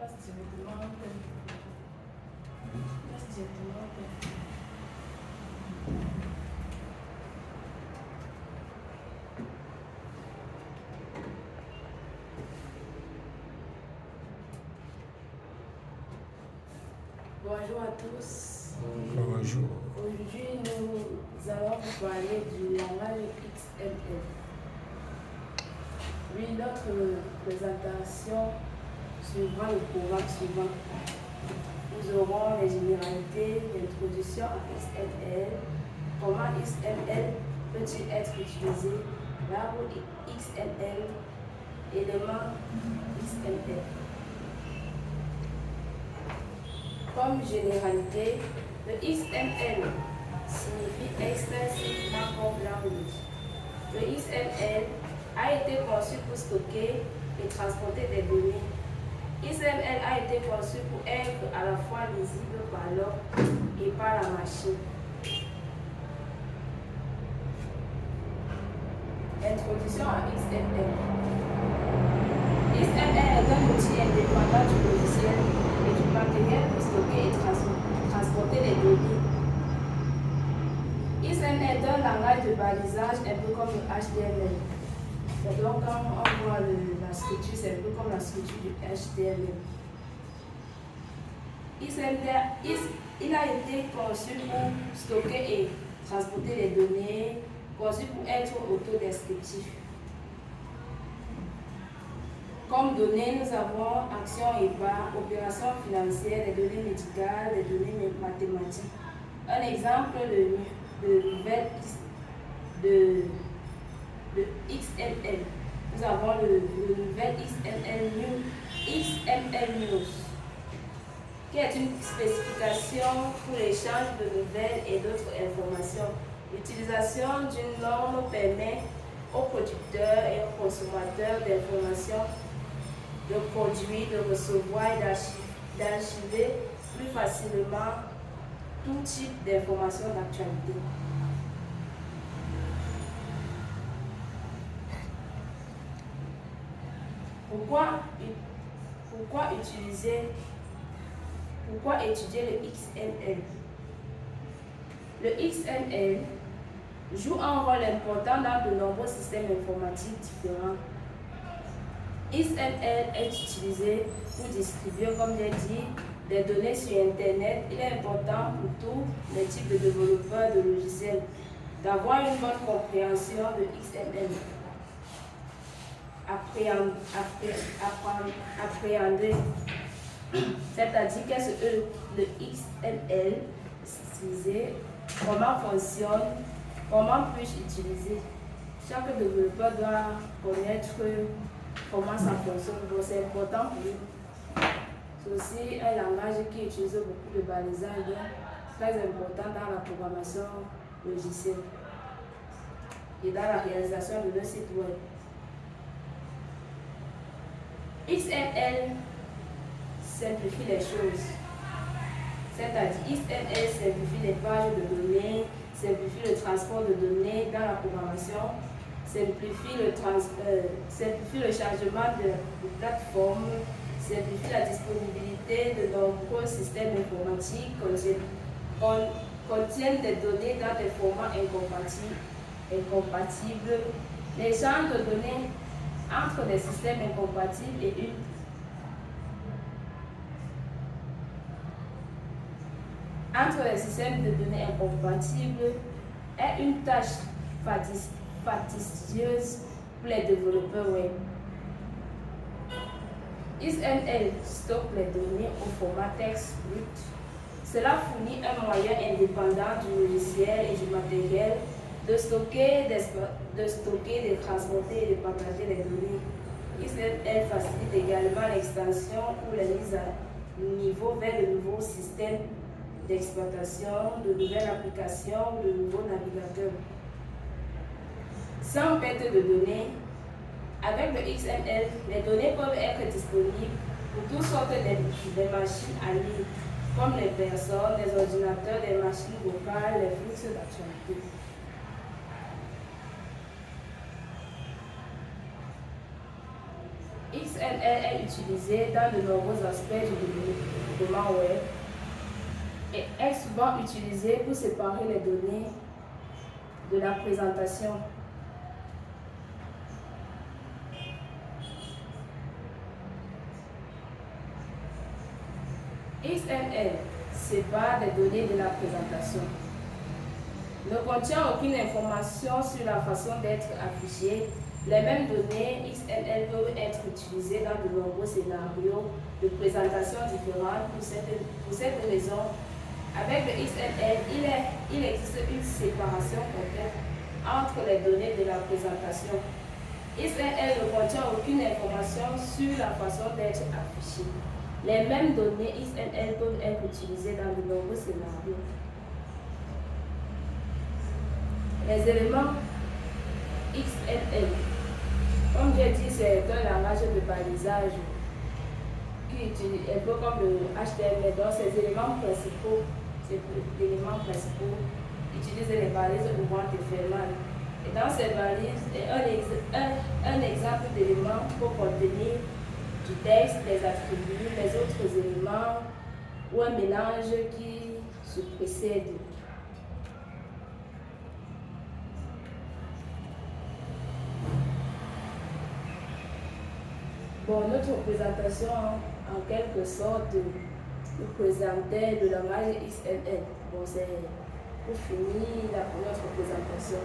Passe directement en thème. Passe directement en thème. Bonjour à tous. Bonjour. Aujourd'hui, nous allons vous parler du langage XML. Oui, notre présentation suivra le programme suivant. Nous aurons les généralités, l'introduction à XML, comment XML peut-il être utilisé, l'arbre XML, éléments XML. Comme généralité, le XML signifie Extensive Markup Language. Le XML a été conçu pour stocker et transporter des données. XML a été conçu pour être à la fois lisible par l'homme et par la machine. Introduction à XML. XML est un outil indépendant du logiciel et du matériel pour stocker et transporter les données. XML est un langage de balisage un peu comme le HTML. Et donc quand on voit la structure, c'est un peu comme la structure du HTML. Il a été conçu pour stocker et transporter les données, conçu pour être autodescriptif. Comme données, nous avons actions et barres, opérations financières, les données médicales, les données mathématiques. Un exemple de XML. Nous avons le nouvel XML News, qui est une spécification pour l'échange de nouvelles et d'autres informations. L'utilisation d'une norme permet aux producteurs et aux consommateurs d'informations de produire, de recevoir et d'archiver plus facilement tout type d'informations d'actualité. Pourquoi étudier le XML? Le XML joue un rôle important dans de nombreux systèmes informatiques différents. XML est utilisé pour distribuer, comme j'ai dit, des données sur Internet. Il est important pour tous les types de développeurs de logiciels d'avoir une bonne compréhension de XML. Appréhender, c'est-à-dire qu'est-ce que le XML est utilisé, comment fonctionne, comment puis-je utiliser. Chaque développeur doit connaître comment ça fonctionne, donc c'est important pour lui. C'est aussi un langage qui utilise beaucoup de balisage, donc très important dans la programmation logicielle et dans la réalisation de nos sites web. XML simplifie les choses, c'est-à-dire XML simplifie les pages de données, simplifie le transport de données dans la programmation, simplifie le chargement de plateformes, simplifie la disponibilité de nombreux systèmes informatiques, contiennent des données dans des formats incompatibles, l'échange de données entre des systèmes incompatibles et entre les systèmes de données incompatibles est une tâche fastidieuse pour les développeurs web. XML stocke les données au format texte brut. Cela fournit un moyen indépendant du logiciel et du matériel de stocker, de transporter et de partager les données. XML facilite également l'extension ou la mise à niveau vers de nouveaux systèmes d'exploitation, de nouvelles applications, de nouveaux navigateurs. Sans perte de données, avec le XML, les données peuvent être disponibles pour toutes sortes de machines à ligne, comme les personnes, les ordinateurs, les machines vocales, les flux d'actualité. XML XML est utilisé dans de nombreux aspects du développement web et est souvent utilisé pour séparer les données de la présentation. XML sépare des données de la présentation. Ne contient aucune information sur la façon d'être affichée. Les mêmes données XML peuvent être utilisées dans de nombreux scénarios de présentation différents. Pour cette raison, avec le XML, il existe une séparation complète entre les données de la présentation. XML ne contient aucune information sur la façon d'être affichée. Les mêmes données XML peuvent être utilisées dans de nombreux scénarios. Les éléments XML, comme j'ai dit, c'est un langage de balisage qui utilise un peu comme le HTML. Donc, ces éléments principaux, utilisent les balises ouvrantes et fermantes. Et dans ces balises, un exemple d'élément peut contenir du texte, les attributs, les autres éléments ou un mélange qui se précède. Bon, notre présentation, en quelque sorte, nous présentait le langage XML. Bon, c'est pour finir notre présentation.